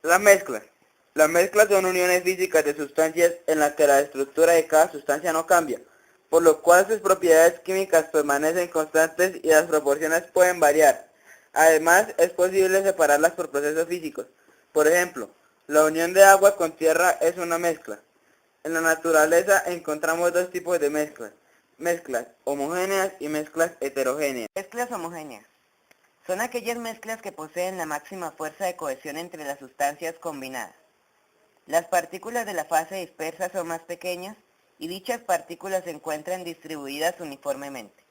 Las mezclas. Las mezclas son uniones físicas de sustancias en las que la estructura de cada sustancia no cambia, por lo cual sus propiedades químicas permanecen constantes y las proporciones pueden variar. Además, es posible separarlas por procesos físicos. Por ejemplo, la unión de agua con tierra es una mezcla. En la naturaleza encontramos dos tipos de mezclas: mezclas homogéneas y mezclas heterogéneas. Mezclas homogéneas son aquellas mezclas que poseen la máxima fuerza de cohesión entre las sustancias combinadas. Las partículas de la fase dispersa son más pequeñas y dichas partículas se encuentran distribuidas uniformemente.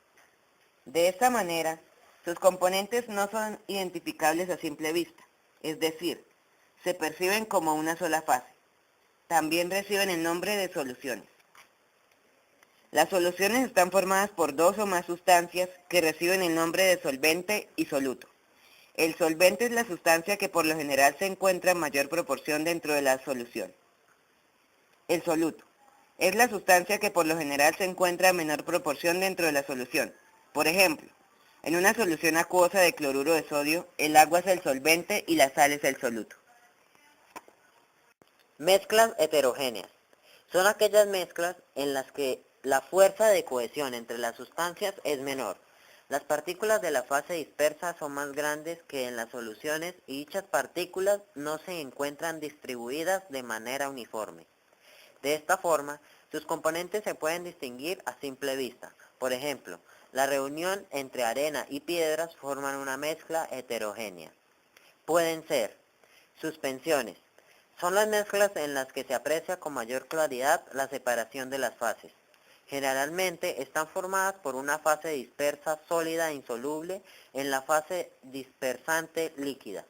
De esta manera, sus componentes no son identificables a simple vista, es decir, se perciben como una sola fase. También reciben el nombre de soluciones. Las soluciones están formadas por dos o más sustancias que reciben el nombre de solvente y soluto. El solvente es la sustancia que por lo general se encuentra en mayor proporción dentro de la solución. El soluto es la sustancia que por lo general se encuentra en menor proporción dentro de la solución. Por ejemplo, en una solución acuosa de cloruro de sodio, el agua es el solvente y la sal es el soluto. Mezclas heterogéneas son aquellas mezclas en las que la fuerza de cohesión entre las sustancias es menor. Las partículas de la fase dispersa son más grandes que en las soluciones y dichas partículas no se encuentran distribuidas de manera uniforme. De esta forma, sus componentes se pueden distinguir a simple vista. Por ejemplo, la reunión entre arena y piedras forman una mezcla heterogénea. Pueden ser suspensiones. Son las mezclas en las que se aprecia con mayor claridad la separación de las fases. Generalmente están formadas por una fase dispersa sólida e insoluble en la fase dispersante líquida,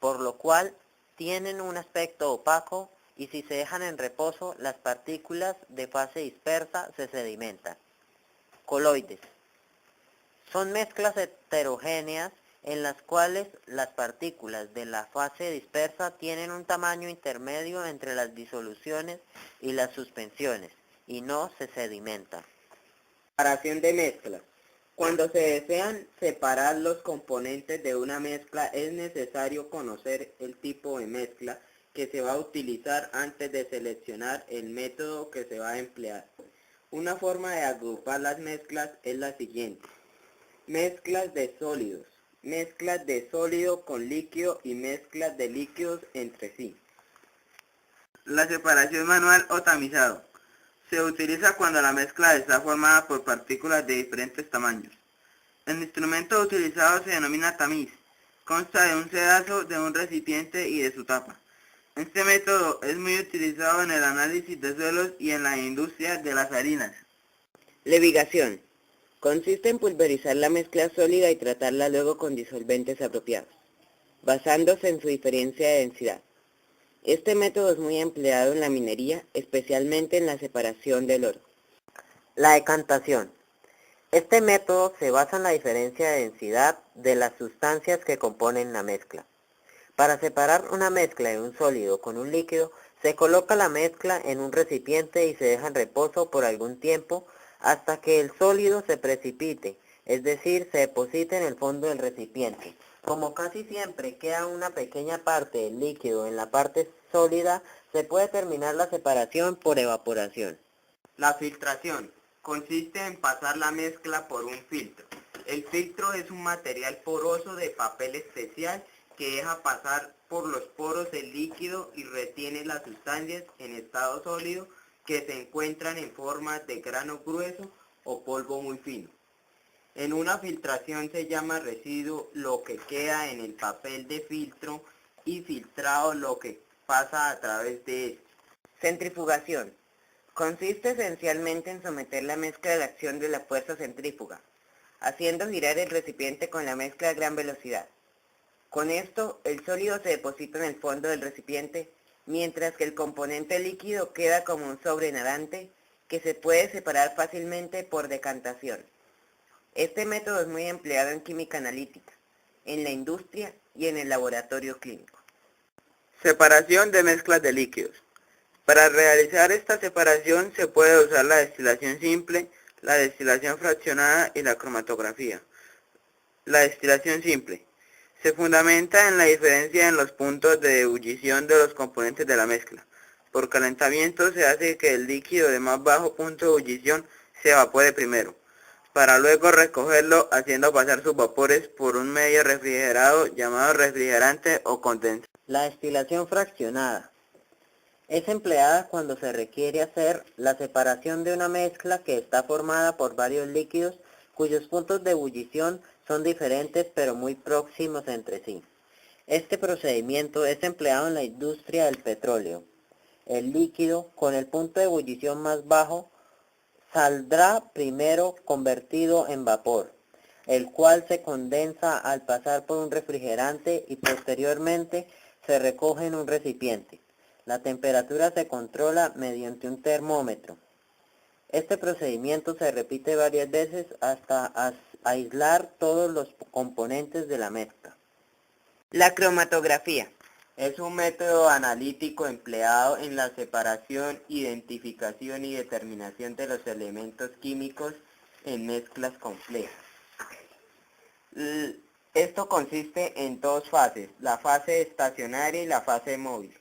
por lo cual tienen un aspecto opaco y si se dejan en reposo, las partículas de fase dispersa se sedimentan. Coloides. Son mezclas heterogéneas en las cuales las partículas de la fase dispersa tienen un tamaño intermedio entre las disoluciones y las suspensiones, y no se sedimentan. Separación de mezclas. Cuando se desean separar los componentes de una mezcla, es necesario conocer el tipo de mezcla que se va a utilizar antes de seleccionar el método que se va a emplear. Una forma de agrupar las mezclas es la siguiente: mezclas de sólidos, mezclas de sólido con líquido y mezclas de líquidos entre sí. La separación manual o tamizado se utiliza cuando la mezcla está formada por partículas de diferentes tamaños. El instrumento utilizado se denomina tamiz. Consta de un sedazo, de un recipiente y de su tapa. Este método es muy utilizado en el análisis de suelos y en la industria de las harinas. Levigación. Consiste en pulverizar la mezcla sólida y tratarla luego con disolventes apropiados, basándose en su diferencia de densidad. Este método es muy empleado en la minería, especialmente en la separación del oro. La decantación. Este método se basa en la diferencia de densidad de las sustancias que componen la mezcla. Para separar una mezcla de un sólido con un líquido, se coloca la mezcla en un recipiente y se deja en reposo por algún tiempo hasta que el sólido se precipite, es decir, se deposite en el fondo del recipiente. Como casi siempre queda una pequeña parte del líquido en la parte sólida, se puede terminar la separación por evaporación. La filtración consiste en pasar la mezcla por un filtro. El filtro es un material poroso de papel especial que deja pasar por los poros el líquido y retiene las sustancias en estado sólido que se encuentran en forma de grano grueso o polvo muy fino. En una filtración se llama residuo lo que queda en el papel de filtro y filtrado lo que pasa a través de él. Centrifugación. Consiste esencialmente en someter la mezcla a la acción de la fuerza centrífuga, haciendo girar el recipiente con la mezcla a gran velocidad. Con esto, el sólido se deposita en el fondo del recipiente, mientras que el componente líquido queda como un sobrenadante que se puede separar fácilmente por decantación. Este método es muy empleado en química analítica, en la industria y en el laboratorio clínico. Separación de mezclas de líquidos. Para realizar esta separación se puede usar la destilación simple, la destilación fraccionada y la cromatografía. La destilación simple Se fundamenta en la diferencia en los puntos de ebullición de los componentes de la mezcla. Por calentamiento se hace que el líquido de más bajo punto de ebullición se evapore primero, para luego recogerlo haciendo pasar sus vapores por un medio refrigerado llamado refrigerante o condensador. La destilación fraccionada es empleada cuando se requiere hacer la separación de una mezcla que está formada por varios líquidos cuyos puntos de ebullición son diferentes pero muy próximos entre sí. Este procedimiento es empleado en la industria del petróleo. El líquido con el punto de ebullición más bajo saldrá primero convertido en vapor, el cual se condensa al pasar por un refrigerante y posteriormente se recoge en un recipiente. La temperatura se controla mediante un termómetro. Este procedimiento se repite varias veces hasta aislar todos los componentes de la mezcla. La cromatografía es un método analítico empleado en la separación, identificación y determinación de los elementos químicos en mezclas complejas. Esto consiste en dos fases, la fase estacionaria y la fase móvil.